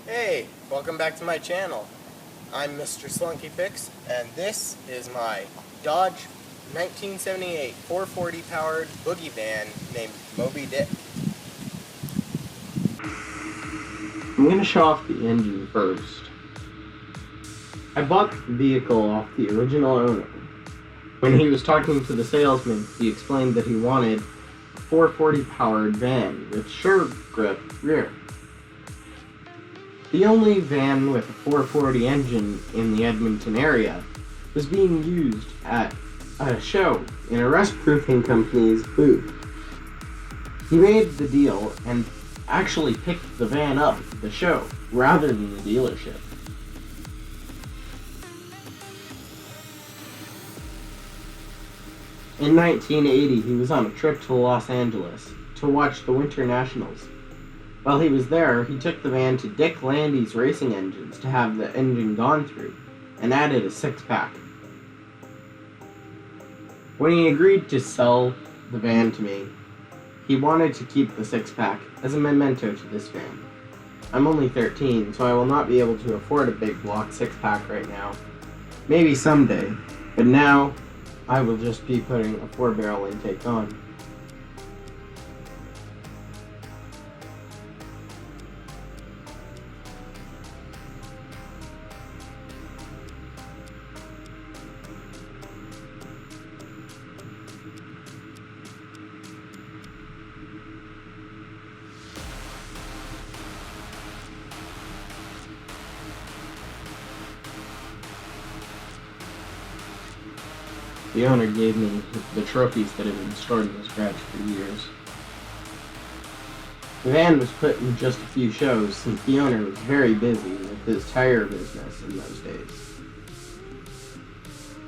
Hey, welcome back to my channel. I'm Mr. SlunkyPix, and this is my Dodge 1978 440 powered boogie van named Moby Dick. I'm going to show off the engine first. I bought the vehicle off the original owner. When he was talking to the salesman, he explained that he wanted a 440 powered van with sure grip rear. The only van with a 440 engine in the Edmonton area was being used at a show in a rust-proofing company's booth. He made the deal and actually picked the van up at the show rather than the dealership. In 1980, he was on a trip to Los Angeles to watch the Winter Nationals. While he was there, he took the van to Dick Landy's Racing Engines to have the engine gone through, and added a six-pack. When he agreed to sell the van to me, he wanted to keep the six-pack as a memento to this van. I'm only 13, so I will not be able to afford a big block six-pack right now. Maybe someday, but now I will just be putting a 4-barrel intake on. The owner gave me the trophies that had been stored in his garage for years. The van was put in just a few shows since the owner was very busy with his tire business in those days.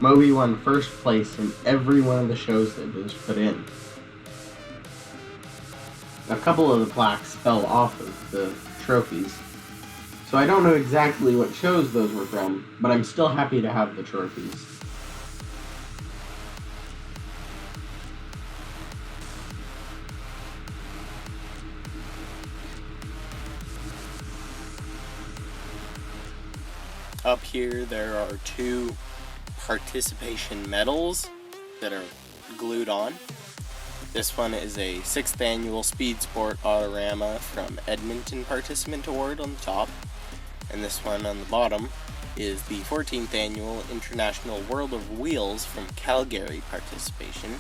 Moby won first place in every one of the shows that it was put in. A couple of the plaques fell off of the trophies, so I don't know exactly what shows those were from, but I'm still happy to have the trophies. Up here there are two participation medals that are glued on. This one is a 6th annual Speed Sport Autorama from Edmonton Participant Award on the top, and this one on the bottom is the 14th annual International World of Wheels from Calgary Participation.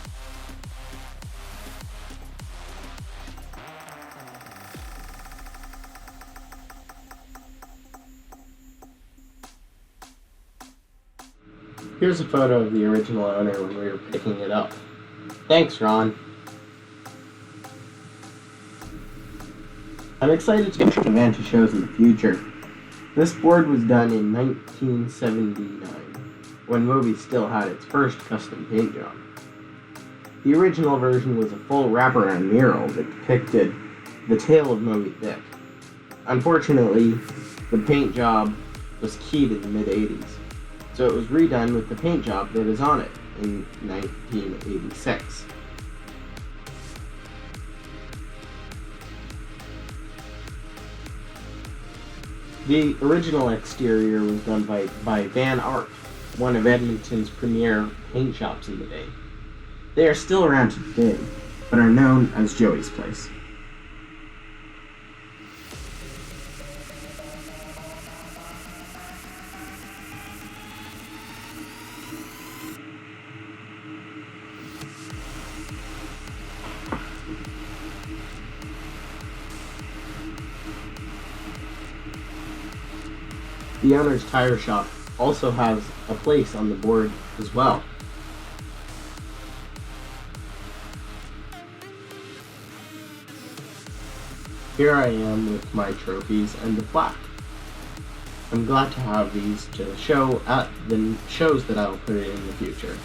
Here's a photo of the original owner when we were picking it up. Thanks, Ron. I'm excited to take the van to shows in the future. This board was done in 1979, when Moby still had its first custom paint job. The original version was a full wraparound mural that depicted the tale of Moby Dick. Unfortunately, the paint job was keyed in the mid-80s. So it was redone with the paint job that is on it in 1986. The original exterior was done by Van Art, one of Edmonton's premier paint shops in the day. They are still around today, but are known as Joey's Place. The owner's tire shop also has a place on the board as well. Here I am with my trophies and the plaque. I'm glad to have these to show at the shows that I'll put it in the future.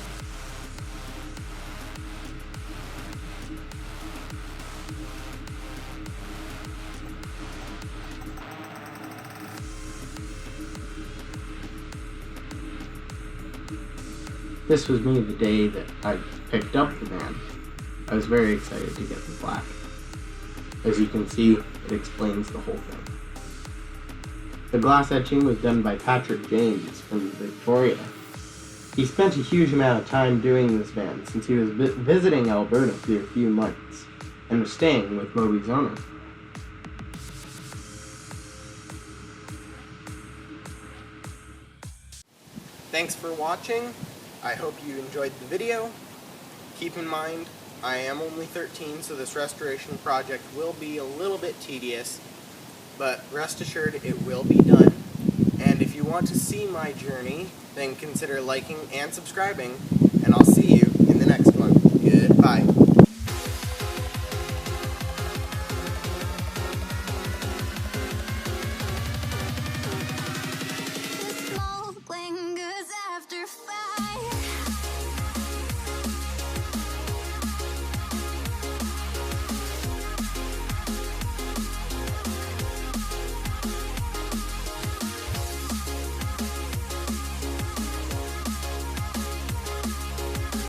This was me the day that I picked up the van. I was very excited to get the plaque. As you can see, it explains the whole thing. The glass etching was done by Patrick James from Victoria. He spent a huge amount of time doing this van since he was visiting Alberta for a few months and was staying with Moby's owner. Thanks for watching. I hope you enjoyed the video. Keep in mind, I am only 13, so this restoration project will be a little bit tedious, but rest assured it will be done. And if you want to see my journey, then consider liking and subscribing, and I'll see you in the next one. Goodbye.